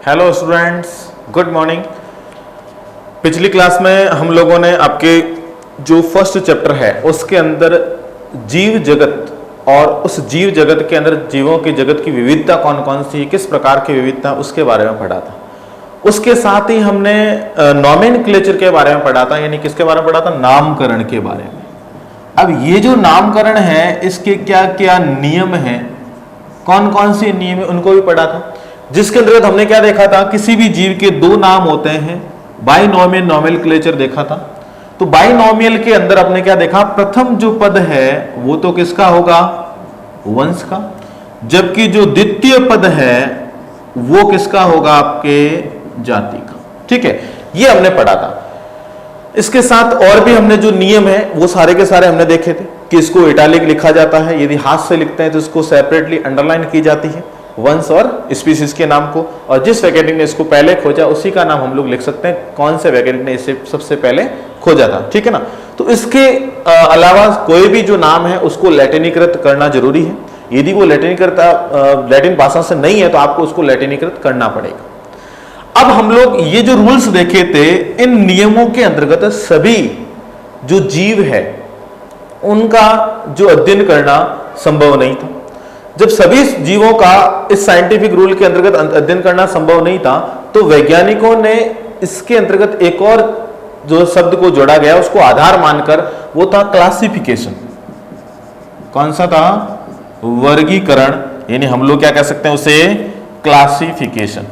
Hello students, good morning. पिछली class में हम लोगों ने आपके जो फर्स्ट चैप्टर है उसके अंदर जीव जगत और उस जीव जगत के अंदर जीवों की जगत की विविधता कौन कौन सी, किस प्रकार की विविधता, उसके बारे में पढ़ा था। उसके साथ ही हमने नॉमेनक्लेचर के बारे में पढ़ा था, यानी किसके बारे में पढ़ा था? नामकरण के बारे में। अब ये जो नामकरण है इसके क्या क्या नियम हैं, कौन कौन से नियम है, उनको भी पढ़ा था। जिसके अंतर्गत हमने क्या देखा था? किसी भी जीव के दो नाम होते हैं, बाइनोमियल नॉमेनक्लेचर देखा था। तो बाइनोमियल के अंदर आपने क्या देखा? प्रथम जो पद है वो तो किसका होगा? वंश का। जबकि जो द्वितीय पद है वो किसका होगा? आपके जाति का। ठीक है, ये हमने पढ़ा था। इसके साथ और भी हमने जो नियम है वो सारे के सारे हमने देखे थे कि इसको इटैलिक लिखा जाता है, यदि हाथ से लिखते हैं तो इसको सेपरेटली अंडरलाइन की जाती है, वंश और स्पीसीज के नाम को, और जिस वैज्ञानिक ने इसको पहले खोजा उसी का नाम हम लोग लिख सकते हैं, कौन से वैज्ञानिक ने इसे सबसे पहले खोजा था। ठीक है ना। तो इसके अलावा कोई भी जो नाम है उसको लैटिनीकृत करना जरूरी है। यदि वो लैटिन भाषा से नहीं है तो आपको उसको लैटिनीकृत करना पड़ेगा। अब हम लोग ये जो रूल्स देखे थे, इन नियमों के अंतर्गत सभी जो जीव है उनका जो अध्ययन करना संभव नहीं था। जब सभी जीवों का इस साइंटिफिक रूल के अंतर्गत अध्ययन करना संभव नहीं था तो वैज्ञानिकों ने इसके अंतर्गत एक और जो शब्द को जोड़ा गया उसको आधार मानकर, वो था क्लासिफिकेशन। कौन सा था? वर्गीकरण, यानी हम लोग क्या कह सकते हैं उसे? क्लासिफिकेशन।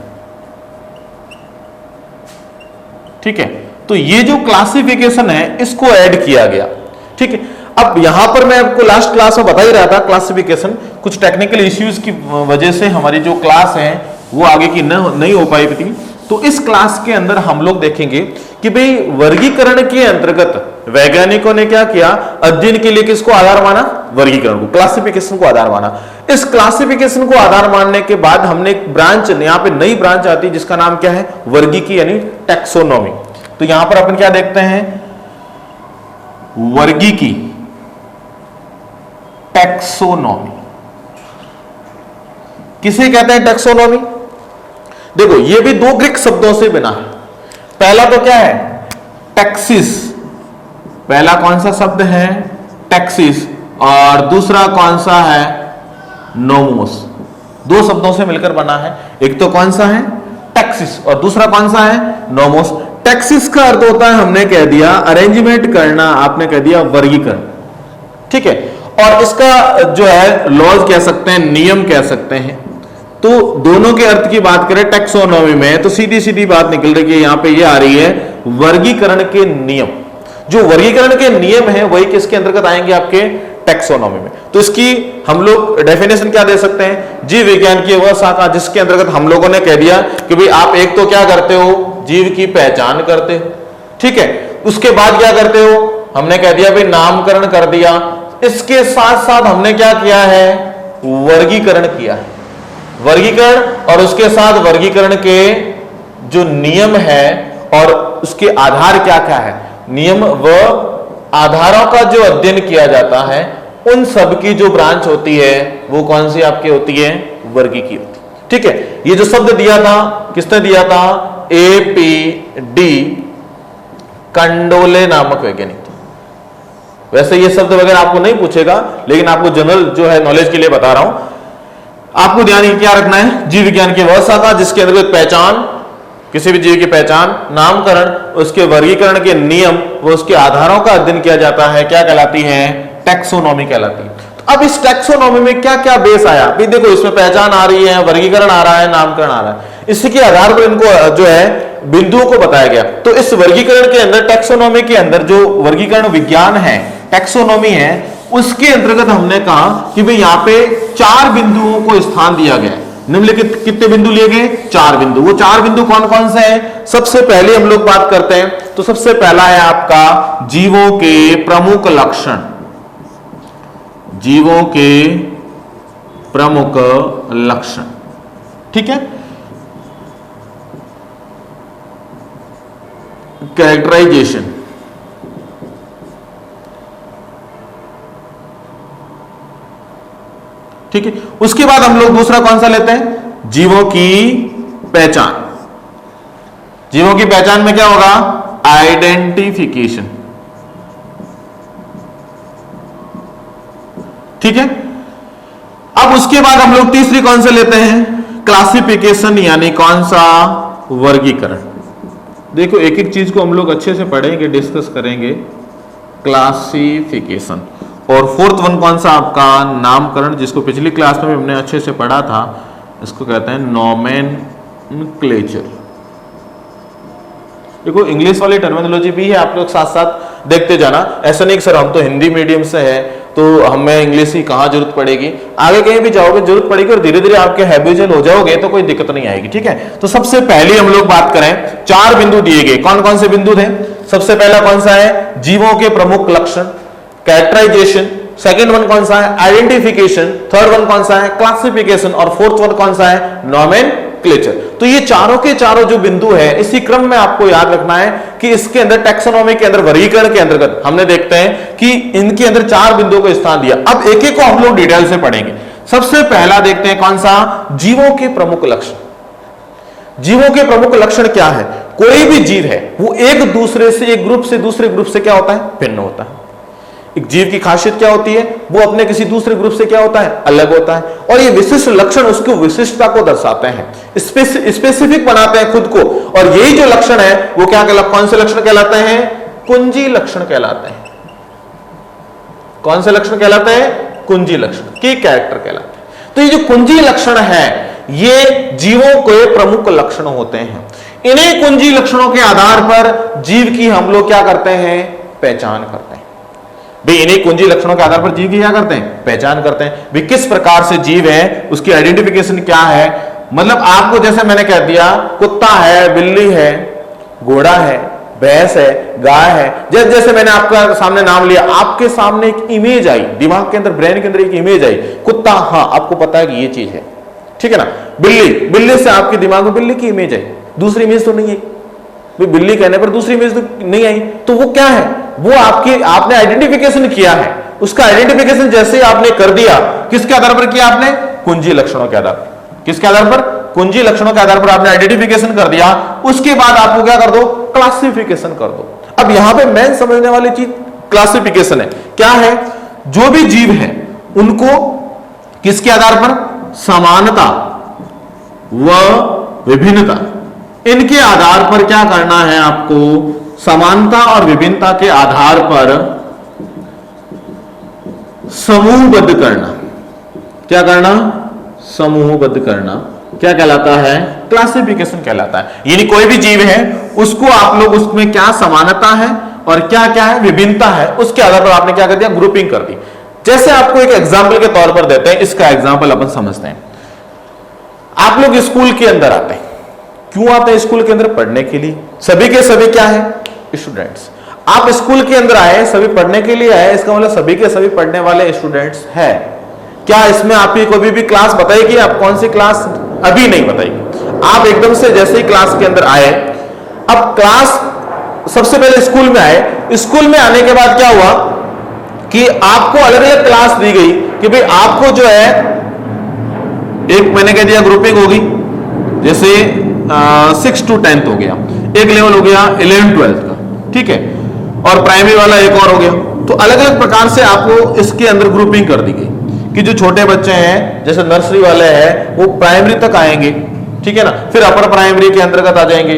ठीक है, तो ये जो क्लासिफिकेशन है इसको ऐड किया गया। ठीक है, अब यहां पर मैं आपको लास्ट क्लास में बता ही रहा था, क्लासिफिकेशन कुछ टेक्निकल इश्यूज की वजह से हमारी जो क्लास है वो आगे की नहीं हो पाई थी। तो इस क्लास के अंदर हम लोग देखेंगे कि भाई वर्गीकरण के अंतर्गत वैज्ञानिकों ने क्या किया? अध्ययन के लिए किसको आधार माना? वर्गीकरण को, क्लासिफिकेशन को आधार माना। इस क्लासिफिकेशन को आधार मानने के बाद हमने एक ब्रांच, यहां पे नई ब्रांच आती है जिसका नाम क्या है? वर्गीकी, यानी टैक्सोनॉमी। तो यहां पर अपन क्या देखते हैं? वर्गीकी, टैक्सोनॉमी। किसे कहते हैं टैक्सोनॉमी? देखो, ये भी दो ग्रीक शब्दों से बना है। पहला तो क्या है? टैक्सिस। पहला कौन सा शब्द है? टैक्सिस। और दूसरा कौन सा है? नोमोस। दो शब्दों से मिलकर बना है। एक तो कौन सा है? टैक्सिस, और दूसरा कौन सा है? नोमोस। टैक्सिस का अर्थ होता है, हमने कह दिया अरेंजमेंट करना, आपने कह दिया वर्गीकरण। ठीक है, और इसका जो है लॉज कह सकते हैं, नियम कह सकते हैं। तो दोनों के अर्थ की बात करें टैक्सोनॉमी में तो सीधी सीधी बात निकल रही है, यहां पे ये आ रही है वर्गीकरण के नियम। जो वर्गीकरण के नियम है वही किसके अंतर्गत आएंगे? आपके टैक्सोनॉमी में। तो इसकी हम लोग डेफिनेशन क्या दे सकते हैं? जीव विज्ञान की वह शाखा जिसके अंतर्गत हम लोगों ने कह दिया कि भाई आप एक तो क्या करते हो? जीव की पहचान करते हो। ठीक है, उसके बाद क्या करते हो? हमने कह दिया भाई नामकरण कर दिया। इसके साथ साथ हमने क्या किया है? वर्गीकरण किया है। वर्गीकरण और उसके साथ वर्गीकरण के जो नियम है और उसके आधार क्या क्या है, नियम व आधारों का जो अध्ययन किया जाता है, उन सब की जो ब्रांच होती है वो कौन सी आपकी होती है? वर्गीकी होती है। ठीक है, ये जो शब्द दिया था किसने दिया था? APD कंडोले नामक वैज्ञानिक। वैसे ये शब्द वगैरह आपको नहीं पूछेगा, लेकिन आपको जनरल जो है नॉलेज के लिए बता रहा हूं। आपको ध्यान क्या रखना है? जीव विज्ञान की वह शाखा जिसके अंतर्गत पहचान, किसी भी जीव की पहचान, नामकरण, उसके वर्गीकरण के नियम व उसके आधारों का अध्ययन किया जाता है, क्या कहलाती है? टैक्सोनॉमी कहलाती है। तो अब इस टैक्सोनॉमी में क्या क्या बेस आया? भी देखो, इसमें पहचान आ रही है, वर्गीकरण आ रहा है, नामकरण आ रहा है, इसके आधार पर इनको जो है बिंदुओं को बताया गया। तो इस वर्गीकरण के अंदर, टैक्सोनॉमी के अंदर जो वर्गीकरण विज्ञान है, टैक्सोनॉमी है, उसके अंतर्गत हमने कहा कि भाई यहां पे 4 बिंदुओं को स्थान दिया गया है। निम्नलिखित कितने बिंदु लिए गए? 4 बिंदु। वो 4 बिंदु कौन कौन से हैं? सबसे पहले हम लोग बात करते हैं तो सबसे पहला है आपका जीवों के प्रमुख लक्षण। जीवों के प्रमुख लक्षण। ठीक है, कैरेक्टराइजेशन। ठीक है, उसके बाद हम लोग दूसरा कौन सा लेते हैं? जीवों की पहचान। जीवों की पहचान में क्या होगा? आइडेंटिफिकेशन। ठीक है। अब उसके बाद हम लोग तीसरी कौन से लेते हैं? क्लासिफिकेशन, यानी कौन सा? वर्गीकरण। देखो एक एक चीज को हम लोग अच्छे से पढ़ेंगे, डिस्कस करेंगे। क्लासिफिकेशन। और फोर्थ वन कौन सा आपका? नामकरण, जिसको पिछली क्लास में भी हमने अच्छे से पढ़ा था। इसको कहते हैं नोमेनक्लेचर। देखो इंग्लिश वाली टर्मिनोलॉजी भी है, आप लोग साथ साथ देखते जाना। ऐसा नहीं कि सर हम तो हिंदी मीडियम से है तो हमें इंग्लिश की कहाँ जरूरत पड़ेगी। आगे कहीं भी जाओगे जरूरत पड़ेगी, और धीरे धीरे आपके हैबिचुअल हो जाओगे तो कोई दिक्कत नहीं आएगी। ठीक है। तो सबसे पहले हम लोग बात करें, 4 बिंदु दिए गए। कौन कौन से बिंदु थे? सबसे पहला कौन सा है? जीवों के प्रमुख लक्षण, कैरेक्टराइजेशन। सेकंड वन कौन सा है? आइडेंटिफिकेशन। थर्ड वन कौन सा है? क्लासिफिकेशन। और फोर्थ वन कौन सा है? नोमेनक्लेचर। तो ये चारों के चारों जो बिंदु है, इसी क्रम में आपको याद रखना है कि इसके अंदर टैक्सोनॉमी के अंदर, वर्गीकरण के अंतर्गत हमने देखते हैं कि इनके अंदर 4 बिंदुओं को स्थान दिया। अब एक एक को हम लोग डिटेल से पढ़ेंगे। सबसे पहला देखते हैं कौन सा? जीवों के प्रमुख लक्षण। जीवों के प्रमुख लक्षण क्या है? कोई भी जीव है वो एक दूसरे से, एक ग्रुप से दूसरे ग्रुप से क्या होता है? भिन्न होता है। एक जीव की खासियत क्या होती है? वो अपने किसी दूसरे ग्रुप से क्या होता है? अलग होता है। और ये विशिष्ट लक्षण उसकी विशिष्टता को दर्शाते हैं, स्पेसिफिक बनाते हैं खुद को। और यही जो लक्षण है वो क्या कहलाते? कौन से लक्षण कहलाते हैं? कुंजी लक्षण कहलाते हैं। कौन से लक्षण कहलाते हैं? कुंजी लक्षण, की कैरेक्टर कहलाते हैं। तो ये जो कुंजी लक्षण है, ये जीवों के प्रमुख लक्षण होते हैं। इन्हीं कुंजी लक्षणों के आधार पर जीव की हम लोग क्या करते हैं? पहचान करते हैं। भाई इन्हीं कुंजी लक्षणों के आधार पर जीव की क्या करते हैं? पहचान करते हैं। भाई किस प्रकार से जीव है, उसकी आइडेंटिफिकेशन क्या है। मतलब आपको जैसे मैंने कह दिया, कुत्ता है, बिल्ली है, घोड़ा है, भैंस है, गाय है, जैसे जैसे मैंने आपका सामने नाम लिया, आपके सामने एक इमेज आई, दिमाग के अंदर, ब्रेन के अंदर एक इमेज आई, कुत्ता, हाँ आपको पता है कि ये चीज है। ठीक है ना। बिल्ली, बिल्ली से आपके दिमाग में बिल्ली की इमेज आई, दूसरी इमेज तो नहीं आई। बिल्ली कहने पर दूसरी इमेज तो नहीं आई, तो वो क्या है? वो आपने आइडेंटिफिकेशन किया है। उसका आइडेंटिफिकेशन जैसे आपने कर दिया, किसके आधार पर किया आपने? कुंजी लक्षणों के आधार पर। किसके आधार पर? कुंजी लक्षणों के आधार पर आपने आइडेंटिफिकेशन कर दिया। उसके बाद आपको क्या कर दो? क्लासिफिकेशन कर दो। अब यहां पे मेन समझने वाली चीज क्लासिफिकेशन है। क्या है? जो भी जीव है उनको किसके आधार पर? समानता व विभिन्नता, इनके आधार पर क्या करना है आपको? समानता और विभिन्नता के आधार पर समूहबद्ध करना। क्या करना? समूहबद्ध करना। क्या कहलाता है? क्लासिफिकेशन कहलाता है। यानी कोई भी जीव है उसको आप लोग, उसमें क्या समानता है और क्या क्या है? विभिन्नता है, उसके आधार पर आपने क्या कर दिया? ग्रुपिंग कर दी। जैसे आपको एक एग्जाम्पल के तौर पर देते हैं, इसका एग्जाम्पल अपन समझते हैं। आप लोग स्कूल के अंदर आते हैं। क्यों आते हैं स्कूल के अंदर? पढ़ने के लिए। सभी के सभी क्या है? स्टूडेंट्स। आप स्कूल के अंदर आए, सभी पढ़ने के लिए आए, इसका मतलब सभी के सभी पढ़ने वाले स्टूडेंट्स हैं। क्या इसमें आपकी कोई भी क्लास बताएगी? आप कौन सी क्लास? अभी नहीं बताएगी। आप एकदम से जैसे ही क्लास के अंदर आए, अब क्लास सबसे पहले स्कूल में आए, स्कूल में आने के बाद क्या हुआ कि आपको अलग अलग क्लास दी गई कि भाई आपको जो है, एक मैंने कह दिया ग्रुपिंग होगी, जैसे 6 to 10th हो गया, एक लेवल हो गया 11th 12th का, ठीक है, और प्राइमरी वाला एक और हो गया। तो अलग अलग प्रकार से आपको इसके अंदर ग्रुपिंग कर दी गई कि जो छोटे बच्चे हैं, जैसे नर्सरी वाले हैं, वो प्राइमरी तक आएंगे, ठीक है ना, फिर अपर प्राइमरी के अंतर्गत आ जाएंगे।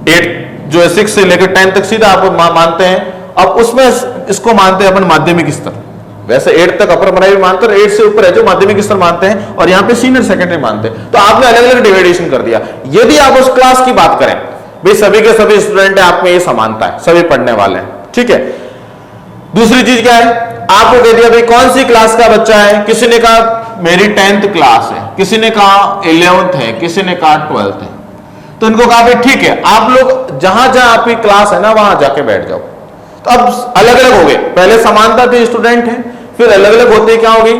8 जो है 6 से लेकर 10 तक सीधा आप मानते हैं। अब उसमें इसको मानते हैं अपन माध्यमिक स्तर। वैसे 8 तक अपर प्राइमरी मानते हैं, 8 से ऊपर है जो माध्यमिक स्तर मानते हैं, और यहाँ पे सीनियर सेकेंडरी मानते हैं। तो आपने अलग अलग डिवाइडेशन कर दिया। यदि आप उस क्लास की बात करें, भाई सभी के सभी स्टूडेंट है, आप में ये समानता है, सभी पढ़ने वाले हैं, ठीक है। दूसरी चीज क्या है, आपको कह दिया भाई कौन सी क्लास का बच्चा है, किसी ने कहा मेरी 10th क्लास है, किसी ने कहा 11th है, किसी ने कहा 12th है। तो इनको कहा भाई ठीक है, आप लोग जहां जहां आपकी क्लास है ना वहां जाके बैठ जाओ। तो अब अलग अलग हो गए, पहले समानता थी, स्टूडेंट है, फिर अलग अलग होते क्या हो गई,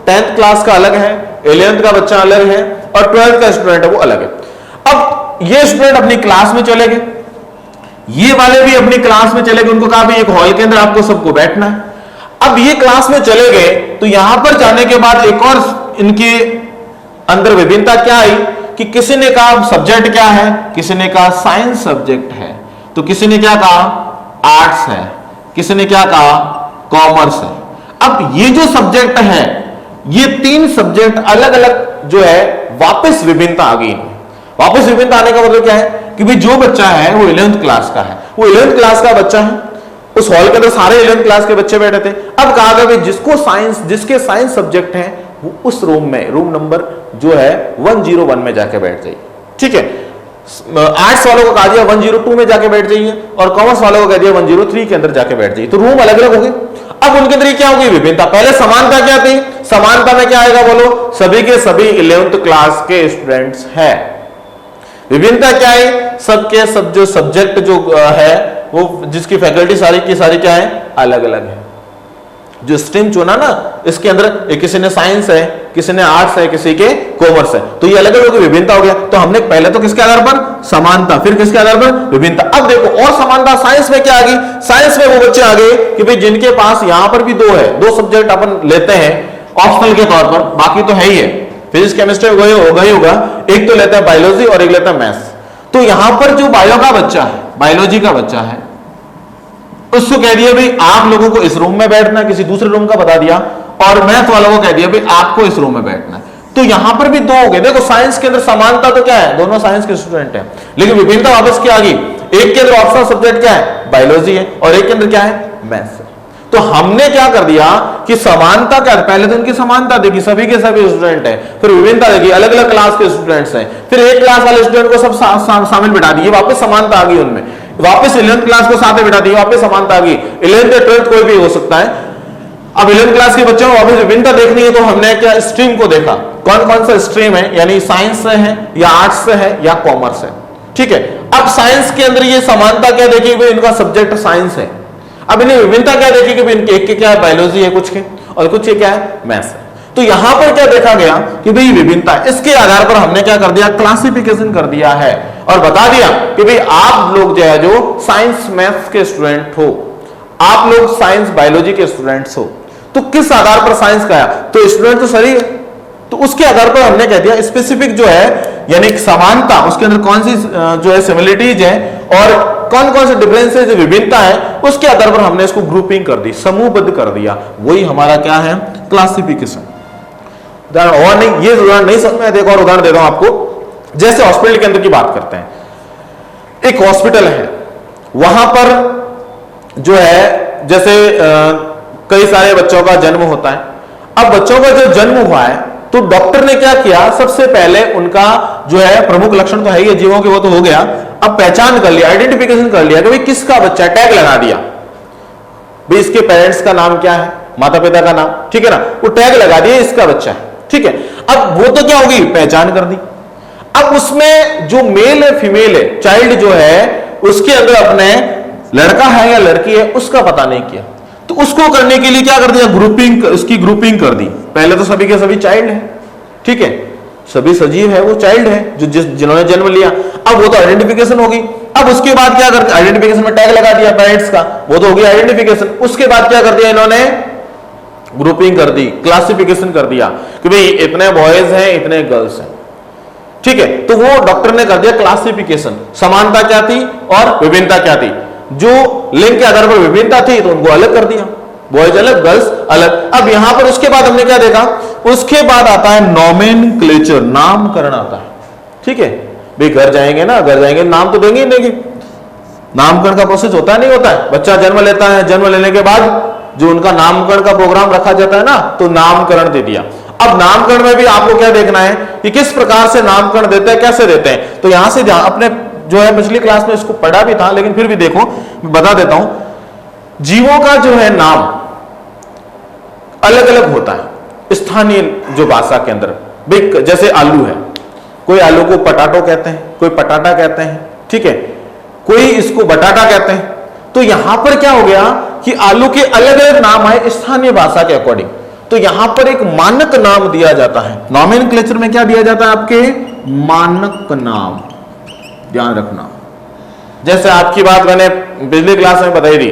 10th क्लास का अलग है, 11th का बच्चा अलग है, और 12th का स्टूडेंट है वो अलग है। अब ये स्टूडेंट अपनी क्लास में चले गए, ये वाले भी अपनी क्लास में चले गए, उनको कहा भाई एक हॉल के अंदर आपको सबको बैठना है। अब ये क्लास में चले गए, तो यहां पर जाने के बाद एक और इनके अंदर विभिन्नता क्या आई कि किसी ने कहा सब्जेक्ट क्या है, किसी ने कहा साइंस सब्जेक्ट है, तो किसी ने क्या कहा आर्ट्स है, किसी ने क्या कहा कॉमर्स है। अब ये जो सब्जेक्ट है, ये तीन सब्जेक्ट अलग अलग जो है वापस विभिन्नता आ गई। वापस विभिन्नता आने का मतलब क्या है कि भाई जो बच्चा है वो 11th क्लास का है, वो 11th क्लास का बच्चा है, उस हॉल के अंदर सारे 11th क्लास के बच्चे बैठे थे। अब कहा गया भाई जिसके साइंस सब्जेक्ट है वो उस रूम में, रूम नंबर जो है 101 में जाके बैठ जाइए। ठीक है, आर्ट्स वालों को कहा दिया 102 में जाके बैठ जाइए और कॉमर्स वालों को कह दिया 103 के अंदर जाके बैठ जाइए। तो रूम अलग अलग हो गए। अब उनके अंदर क्या होगी विभिन्नता। पहले समानता क्या थी, समानता में क्या आएगा बोलो, सभी के सभी 11th क्लास के स्टूडेंट्स हैं। विभिन्नता क्या है, सबके सब जो सब्जेक्ट जो है वो जिसकी फैकल्टी सारी की सारी क्या है अलग अलग है। जो स्ट्रीम चुना ना, इसके अंदर किसी ने साइंस है, किसी ने आर्ट्स है, किसी के कॉमर्स है, तो ये अलग अलग विभिन्नता हो गया। तो हमने पहले तो किसके आधार पर समानता, फिर किसके आधार पर विभिन्नता। अब देखो और समानता साइंस में क्या आ गई, साइंस में वो बच्चे आ गए कि भाई जिनके पास यहां पर भी दो है, दो सब्जेक्ट अपन लेते हैं ऑप्शनल के तौर पर, बाकी तो है ही है, फिजिक्स केमिस्ट्री होगा ही होगा, एक तो लेता है बायोलॉजी और एक लेता है मैथ्स। तो यहां पर जो बायो का बच्चा है, बायोलॉजी का बच्चा है, उसको कह दिया भाई आप लोगों को इस रूम में बैठना, किसी दूसरे रूम का बता दिया, और मैथ वालों को कह दिया भाई आपको इस रूम में बैठना है। तो यहां पर भी दो हो गए। देखो साइंस के अंदर समानता तो क्या है, दोनों साइंस के स्टूडेंट हैं, लेकिन विभिन्नता वापस क्या आ गई, एक के अंदर ऑप्शनल सब्जेक्ट क्या है बायोलॉजी है और एक के अंदर क्या है मैथ्स है। तो हमने क्या कर दिया कि समानता क्या, पहले तो उनकी समानता देखी सभी के सभी स्टूडेंट हैं, फिर विभिन्नता देखी अलग अलग क्लास के स्टूडेंट्स हैं, फिर एक क्लास वाले स्टूडेंट को सब शामिल बिठा दिए, वापस समानता आ गई उनमें, वापस 11th क्लास को साथ में बिठा दिए, वापस समानता आ गई। 11th या 12th कोई भी हो सकता है। अब 11th क्लास के बच्चों को वापस विभिन्नता देखनी है, तो हमने क्या स्ट्रीम को देखा, कौन कौन सा स्ट्रीम है, यानी साइंस से है या आर्ट्स से है या कॉमर्स है। ठीक है, अब साइंस के अंदर ये समानता क्या देखी, भाई इनका सब्जेक्ट साइंस है। अब इन्हें विभिन्नता क्या देखी कि इनके एक के क्या है बायोलॉजी है कुछ के, और कुछ के क्या है मैथ्स है। तो यहां पर क्या देखा गया कि भाई विभिन्नता, इसके आधार पर हमने क्या कर दिया क्लासिफिकेशन कर दिया है और बता दिया कि भाई आप लोग जो है जो साइंस मैथ्स के स्टूडेंट हो, आप लोग साइंस बायोलॉजी के स्टूडेंट्स हो, तो किस आधार पर साइंस का है, तो स्टूडेंट तो सही है, तो उसके आधार पर हमने कह दिया स्पेसिफिक जो है यानी समानता, उसके अंदर कौन सी जो है सिमिलरिटीज है और कौन कौन से डिफरेंसेस विभिन्नता है, उसके आधार पर हमने इसको ग्रुपिंग कर दी, समूहबद्ध कर दिया। वही हमारा क्या है क्लासिफिकेशन। उदाहरण और नहीं, ये उदाहरण नहीं समझ में, एक और उदाहरण दे रहा हूं आपको। जैसे हॉस्पिटल के अंदर की बात करते हैं, एक हॉस्पिटल है, वहां पर जो है जैसे कई सारे बच्चों का जन्म होता है। अब बच्चों का जो जन्म हुआ है, तो डॉक्टर ने क्या किया, सबसे पहले उनका जो है प्रमुख लक्षण तो है ही जीवों के, वो तो हो गया। अब पहचान कर लिया, आइडेंटिफिकेशन कर लिया कि भाई किसका बच्चा है, टैग लगा दिया, भाई इसके पेरेंट्स का नाम क्या है, माता पिता का नाम, ठीक है ना, वो टैग लगा दिया इसका बच्चा है। ठीक है, अब वो तो क्या होगी पहचान कर दी। अब उसमें जो मेल है फीमेल है, चाइल्ड जो है उसके अंदर अपने लड़का है या लड़की है उसका पता नहीं किया, तो उसको करने के लिए क्या कर दिया ग्रुपिंग, उसकी ग्रुपिंग कर दी। पहले तो सभी के सभी चाइल्ड है, ठीक है, सभी सजीव है, वो चाइल्ड है जो जिन्होंने जन्म लिया। अब वो तो आइडेंटिफिकेशन होगी। अब उसके बाद क्या करते, आइडेंटिफिकेशन में टैग लगा दिया पेरेंट्स का, वो तो होगी आइडेंटिफिकेशन। उसके बाद क्या कर दिया इन्होंने ग्रुपिंग कर दी, क्लासिफिकेशन कर दिया कि भाई इतने बॉयज हैं इतने गर्ल्स हैं। ठीक है, तो वो डॉक्टर ने कर दिया क्लासिफिकेशन। समानता क्या थी और विभिन्नता क्या थी, जो लिंग के आधार पर विभिन्नता थी तो उनको अलग कर दिया, बॉयज अलग गर्ल्स अलग। अब यहां पर उसके बाद हमने क्या देखा, उसके बाद आता है नोमेनक्लेचर, नामकरण आता है। ठीक है भाई, घर जाएंगे ना, घर जाएंगे नाम तो देंगे ही देंगे, नामकरण का प्रोसेस होता है नहीं होता है, बच्चा जन्म लेता है, जन्म लेने के बाद जो उनका नामकरण का प्रोग्राम रखा जाता है ना, तो नामकरण दे दिया। अब नामकरण में भी आपको क्या देखना है कि किस प्रकार से नामकरण देते हैं, कैसे देते हैं। तो यहां से अपने जो है पिछली क्लास में इसको पढ़ा भी था, लेकिन फिर भी देखो बता देता हूं, जीवों का जो है नाम अलग अलग होता है स्थानीय जो भाषा के अंदर। जैसे आलू है, कोई आलू को पटाटो कहते हैं, कोई पटाटा कहते हैं, ठीक है, कोई इसको बटाटा कहते हैं। तो यहां पर क्या हो गया कि आलू के अलग अलग नाम आए स्थानीय भाषा के अकॉर्डिंग। तो यहां पर एक मानक नाम दिया जाता है, नोमेनक्लेचर में क्या दिया जाता है आपके मानक नाम, ध्यान रखना। जैसे आपकी बात मैंने पिछली क्लास में बताई थी,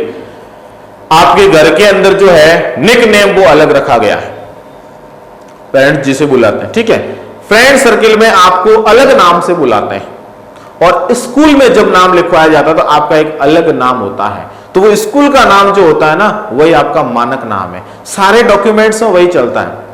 आपके घर के अंदर जो है निक नेम वो अलग रखा गया है, पेरेंट्स जिसे बुलाते हैं, ठीक है। फ्रेंड सर्किल में आपको अलग नाम से बुलाते हैं, और स्कूल में जब नाम लिखवाया जाता है तो आपका एक अलग नाम होता है। तो वो स्कूल का नाम जो होता है ना, वही आपका मानक नाम है। सारे डॉक्यूमेंट्स में वही चलता है।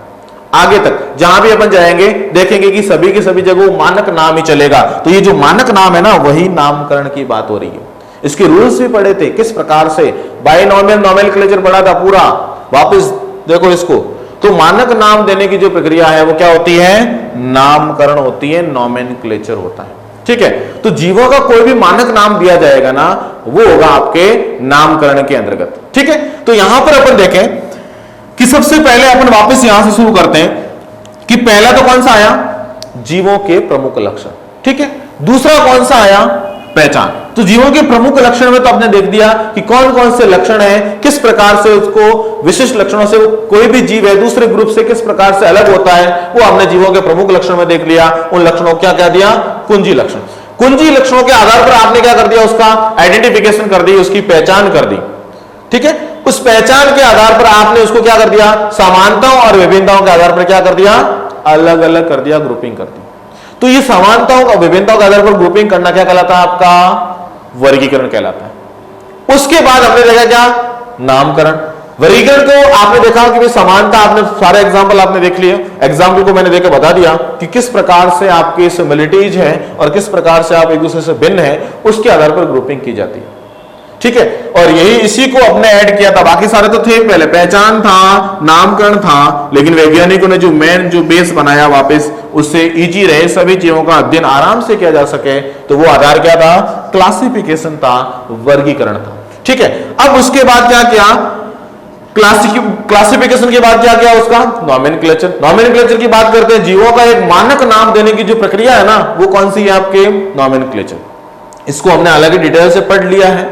आगे तक जहां भी अपन जाएंगे देखेंगे कि सभी की सभी जगह मानक नाम ही चलेगा। तो ये जो मानक नाम है ना, वही नामकरण की बात हो रही है। इसके रूल्स भी पढ़े थे, किस प्रकार से बाइनॉमियल नोमेनक्लेचर पढ़ा था पूरा, वापस देखो इसको। तो मानक नाम देने की जो प्रक्रिया है वो क्या होती है, नामकरण होती है, नोमेनक्लेचर होता है। ठीक है, तो जीवों का कोई भी मानक नाम दिया जाएगा ना, वो होगा आपके नामकरण के अंतर्गत। ठीक है, तो यहां पर अपन देखें कि सबसे पहले अपन वापस यहां से शुरू करते हैं कि पहला तो कौन सा आया, जीवों के प्रमुख लक्षण। ठीक है, दूसरा कौन सा आया, पहचान। तो जीवों के प्रमुख लक्षण में तो आपने देख दिया कि कौन कौन से लक्षण है, किस प्रकार से उसको विशिष्ट लक्षणों से कोई भी जीव है दूसरे ग्रुप से किस प्रकार से अलग होता है, वो हमने जीवों के प्रमुख लक्षण में देख लिया। उन लक्षणों को क्या कह दिया, कुंजी लक्षण। कुंजी लक्षणों के आधार पर आपने क्या कर दिया, उसका आइडेंटिफिकेशन कर दी, उसकी पहचान कर दी। ठीक है, उस पहचान के आधार पर आपने उसको क्या कर दिया, समानताओं और विभिन्नताओं के आधार पर क्या कर दिया, अलग अलग कर दिया, ग्रुपिंग कर दी। तो ये समानताओं और विभिन्नताओं के आधार पर ग्रुपिंग करना क्या कहलाता है, आपका वर्गीकरण कहलाता है। उसके बाद हमने देखा क्या, नामकरण। वर्गीकरण को आपने देखा कि समानता, आपने सारे एग्जाम्पल आपने देख लिए, एग्जाम्पल को मैंने देकर बता दिया कि किस प्रकार से आपकी सिमिलरिटीज है और किस प्रकार से आप एक दूसरे से भिन्न है, उसके आधार पर ग्रुपिंग की जाती है। ठीक है, और यही इसी को अपने ऐड किया था, बाकी सारे तो थे पहले, पहचान था, नामकरण था, लेकिन वैज्ञानिकों ने जो मेन जो बेस बनाया वापस, उससे इजी रहे, सभी चीजों का अध्ययन आराम से किया जा सके, तो वो आधार क्या था, क्लासिफिकेशन था, वर्गीकरण था। ठीक है, अब उसके बाद क्या किया, क्लासिफिकेशन के बाद क्या किया, उसका नोमेनक्लेचर। नोमेनक्लेचर की बात करते हैं, जीवों का एक मानक नाम देने की जो प्रक्रिया है ना, वो कौन सी है, आपके नोमेनक्लेचर। इसको हमने अलग ही डिटेल से पढ़ लिया है,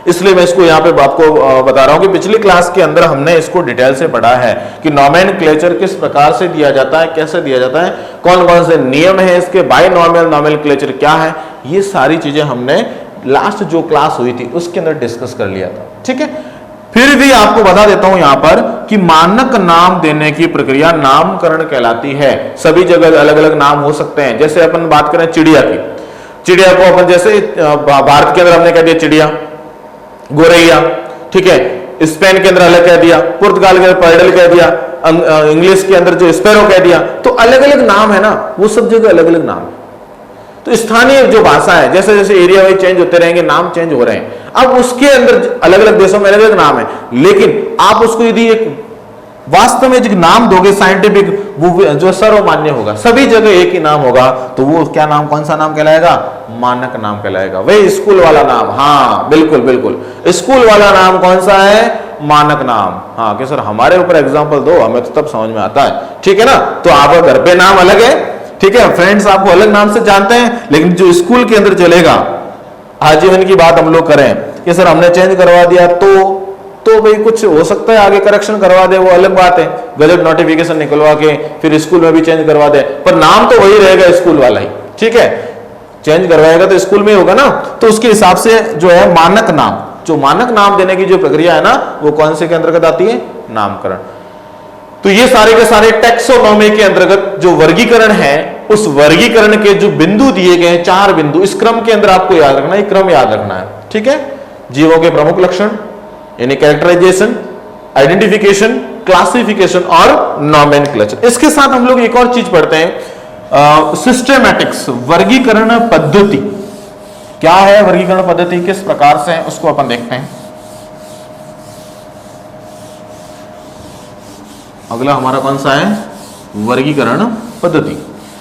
इसलिए मैं इसको यहां पे आपको बता रहा हूं कि पिछली क्लास के अंदर हमने इसको डिटेल से पढ़ा है कि नोमेनक्लेचर किस प्रकार से दिया जाता है, कैसे दिया जाता है, कौन कौन से नियम है इसके, बाइनॉमियल नोमेनक्लेचर क्या है, ये सारी चीजें हमने लास्ट जो क्लास हुई थी उसके अंदर डिस्कस कर लिया था। ठीक है, फिर भी आपको बता देता हूं यहां पर कि मानक नाम देने की प्रक्रिया नामकरण कहलाती है। सभी जगह अलग अलग नाम हो सकते हैं। जैसे अपन बात करें चिड़िया की, चिड़िया को अपन जैसे भारत के अंदर हमने कह दिया चिड़िया, गोरैया। ठीक है, स्पेन के अंदर अलग कह दिया, पुर्तगाल के अंदर पर्डल कह दिया, इंग्लिश के अंदर जो स्पैरो कह दिया। तो अलग अलग नाम है ना, वो सब जगह अलग अलग नाम है। तो स्थानीय जो भाषा है, जैसे जैसे एरिया वाइज चेंज होते रहेंगे, नाम चेंज हो रहे हैं। अब उसके अंदर अलग अलग देशों में अलग अलग नाम है, लेकिन आप उसको यदि एक वास्तव में जो नाम दोगे साइंटिफिक, वो जो सर्वमान्य होगा, सभी जगह एक ही नाम होगा, तो वो क्या नाम, कौन सा नाम कहलाएगा, मानक नाम कहलाएगा। वही स्कूल वाला नाम, हाँ बिल्कुल बिल्कुल, स्कूल वाला नाम कौन सा है, मानक नाम। हाँ कि सर हमारे ऊपर एग्जांपल दो, हमें तो तब समझ में आता है। ठीक है ना, तो आपका घर पे नाम अलग है, ठीक है, फ्रेंड्स आपको अलग नाम से जानते हैं, लेकिन जो स्कूल के अंदर चलेगा, आजीवन की बात हम लोग करें कि सर हमने चेंज करवा दिया, तो भाई कुछ हो सकता है आगे करेक्शन करवा दे, वो अलग बात है, गजट नोटिफिकेशन निकलवा के फिर स्कूल में भी चेंज करवा दे, पर नाम तो वही रहेगा स्कूल वाला ही। ठीक है, चेंज करवाएगा तो स्कूल में होगा ना, तो उसके हिसाब से जो है मानक नाम, जो मानक नाम देने की जो प्रक्रिया है ना, वो कौन से के अंतर्गत आती है, नामकरण। तो ये सारे के सारे टैक्सोनॉमी के अंतर्गत जो वर्गीकरण है, उस वर्गीकरण के जो बिंदु दिए गए हैं, 4 बिंदु, इस क्रम के अंदर आपको याद रखना है, क्रम याद रखना है। ठीक है, जीवों के प्रमुख लक्षण यानी कैरेक्टराइजेशन, आइडेंटिफिकेशन, क्लासिफिकेशन और नोमेनक्लेचर। इसके साथ हम लोग एक और चीज पढ़ते हैं, सिस्टेमैटिक्स, वर्गीकरण पद्धति। क्या है वर्गीकरण पद्धति, किस प्रकार से है, उसको अपन देखते हैं। अगला हमारा कौन सा है, वर्गीकरण पद्धति।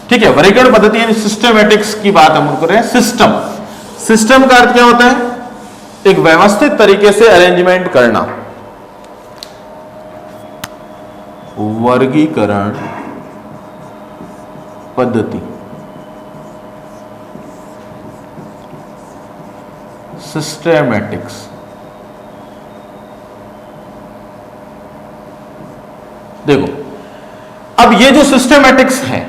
ठीक है, वर्गीकरण पद्धति यानी सिस्टेमैटिक्स की बात हम कर रहे हैं। सिस्टम, सिस्टम का अर्थ क्या होता है, एक व्यवस्थित तरीके से अरेंजमेंट करना। वर्गीकरण पद्धति, सिस्टेमैटिक्स। देखो, अब ये जो सिस्टेमैटिक्स है,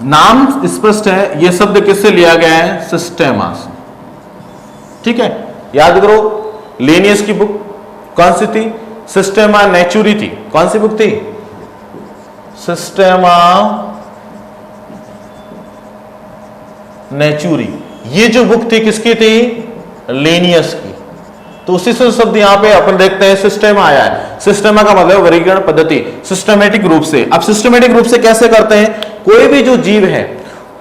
नाम स्पष्ट है, ये शब्द किससे लिया गया है, सिस्टेमा से। ठीक है, याद करो, लेनियस की बुक कौन सी थी, सिस्टेमा नेचुरी थी। कौन सी बुक थी, सिस्टेमा नेचुरी। ये जो बुक थी किसकी थी? लेनियस की। तो उसी से शब्द यहां पे अपन देखते हैं सिस्टम आया है। सिस्टम का मतलब वर्गीकरण पद्धति, सिस्टमेटिक रूप से। अब सिस्टमेटिक रूप से कैसे करते हैं? कोई भी जो जीव है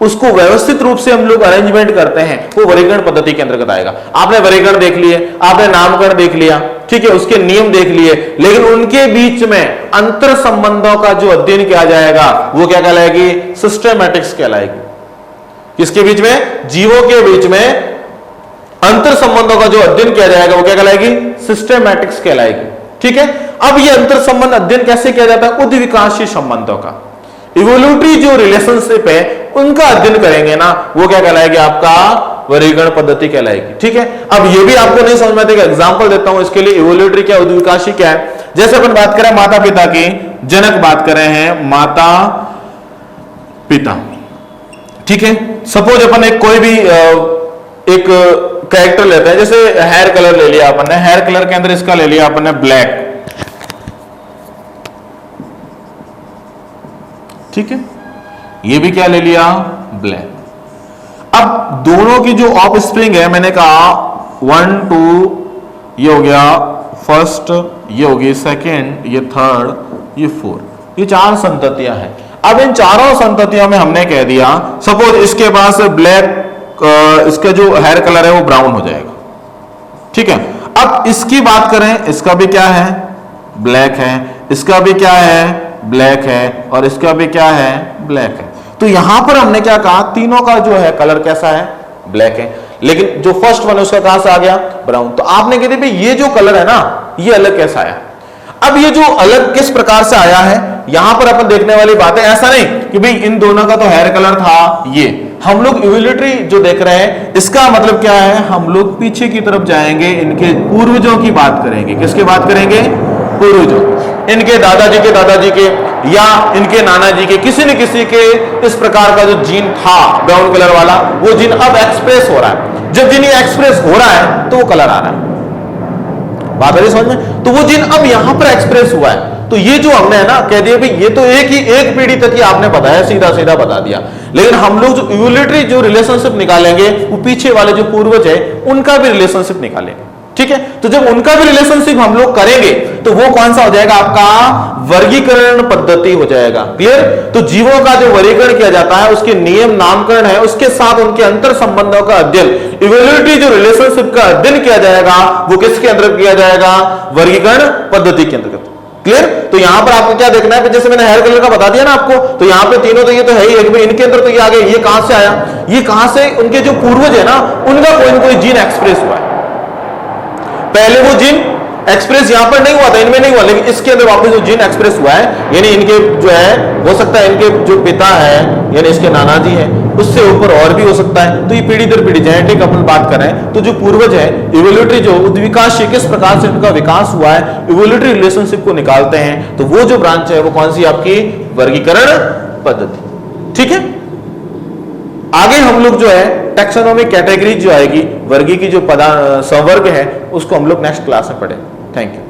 उसको व्यवस्थित रूप से हम लोग अरेंजमेंट करते हैं, वो वर्गीकरण पद्धति के अंतर्गत आएगा। आपने वर्गीकरण देख लिए, आपने नामकरण देख लिया, ठीक है, उसके नियम देख लिए, लेकिन उनके बीच में अंतर संबंधों का जो अध्ययन किया जाएगा वो क्या कहलाएगी? सिस्टमैटिक्स कहलाएगी। किसके बीच में? जीवों के बीच में अंतर संबंधों का जो अध्ययन किया जाएगा वो क्या कहलाएगी? सिस्टमैटिक्स कहलाएगी। ठीक है। अब ये अंतर संबंध अध्ययन कैसे किया जाता है? उद्विकासशील संबंधों का, इवोल्यूटरी जो रिलेशनशिप है उनका अध्ययन करेंगे ना, वो क्या कहलाएगी? आपका वर्गीकरण पद्धति कहलाएगी। ठीक है। अब ये भी आपको नहीं समझ में आती, एग्जांपल देता हूं इसके लिए। इवोल्यूटरी क्या, उद्विकासशील क्या है? जैसे अपन बात करें माता पिता की, जनक बात कर रहे हैं माता पिता, ठीक है। सपोज अपन एक कोई भी एक कैरेक्टर लेते हैं, जैसे हेयर कलर ले लिया अपन ने, हेयर कलर के अंदर इसका ले लिया अपन ने ब्लैक, ठीक है। ये भी क्या ले लिया? ब्लैक। अब दोनों की जो ऑफ स्प्रिंग है, मैंने कहा 1 2, ये हो गया फर्स्ट, ये होगी सेकेंड, ये थर्ड, ये फोर्थ, ये 4 संततियां हैं। अब इन चारों संततियों में हमने कह दिया सपोज इसके पास ब्लैक, इसका जो हेयर कलर है वो ब्राउन हो जाएगा, ठीक है। अब इसकी बात करें, इसका भी क्या है? ब्लैक है, इसका भी क्या है? ब्लैक है, और इसका भी क्या है? ब्लैक है। तो यहां पर हमने क्या कहा? तीनों का जो है कलर कैसा है? ब्लैक है। लेकिन जो फर्स्ट वन है उसका कहां से आ गया? ब्राउन। तो आपने कह दिया ये जो कलर है ना, ये अलग कैसा आया? अब ये जो अलग किस प्रकार से आया है, यहां पर अपन देखने वाली बात है। ऐसा नहीं कि भाई इन दोनों का तो हेयर कलर था, ये हम लोग इवोल्यूटरी जो देख रहे हैं इसका मतलब क्या है? हम लोग पीछे की तरफ जाएंगे, इनके पूर्वजों की बात करेंगे। किसकी बात करेंगे? पूर्वजों। इनके दादाजी के दादाजी के, या इनके नाना जी के, किसी न किसी के इस प्रकार का जो जीन था ब्राउन कलर वाला, वो जीन अब एक्सप्रेस हो रहा है। जब जीन एक्सप्रेस हो रहा है तो वो कलर आ रहा है। बात है समझ में? तो वो जीन अब यहां पर एक्सप्रेस हुआ है। तो ये जो हमने है ना कह दिया भाई ये तो एक पीढ़ी तक ही आपने बताया, सीधा सीधा बता दिया। लेकिन हम लोग जो इवोल्यूटरी जो रिलेशनशिप निकालेंगे वो पीछे वाले जो पूर्वज है उनका भी रिलेशनशिप निकालेंगे, ठीक है। तो जब उनका भी रिलेशनशिप हम लोग करेंगे तो वो कौन सा हो जाएगा? आपका वर्गीकरण पद्धति हो जाएगा। क्लियर? तो जीवों का जो वर्गीकरण किया जाता है उसके नियम नामकरण है, उसके साथ उनके अंतर संबंधों का अध्ययन, इवोल्यूटरी जो रिलेशनशिप का अध्ययन किया जाएगा वो किसके अंतर्गत किया जाएगा? वर्गीकरण पद्धति के अंतर्गत। क्लियर? तो यहां पर आपको क्या देखना है? जैसे मैंने हेयर कलर का बता दिया ना आपको, तो यहां पे तीनों तो ये तो है ही, इनके अंदर तो ये आ गया, ये कहां से आया? ये कहां से? उनके जो पूर्वज है ना उनका कोई ना कोई जीन एक्सप्रेस हुआ है। पहले वो जीन एक्सप्रेस यहां पर नहीं हुआ था, इनमें नहीं हुआ, लेकिन इसके अंदर वापस जो जीन एक्सप्रेस हुआ है, यानी इनके जो है हो सकता है इनके जो पिता है यानी इसके नाना जी है, उससे ऊपर और भी हो सकता है। तो ये पीढ़ी दर पीढ़ी जेनेटिक अपन बात कर रहे हैं, तो जो पूर्वज है इवोल्यूटरी जो उद्विकासशील किस प्रकार से उनका विकास हुआ है, इवोल्यूटरी रिलेशनशिप को निकालते हैं। तो वो जो ब्रांच है वो कौन सी? आपकी वर्गीकरण पद्धति। ठीक है। आगे हम लोग जो है टैक्सोनॉमिक कैटेगरी जो आएगी, वर्गी की जो संवर्ग है, उसको हम लोग नेक्स्ट क्लास में पढ़ें। Thank you.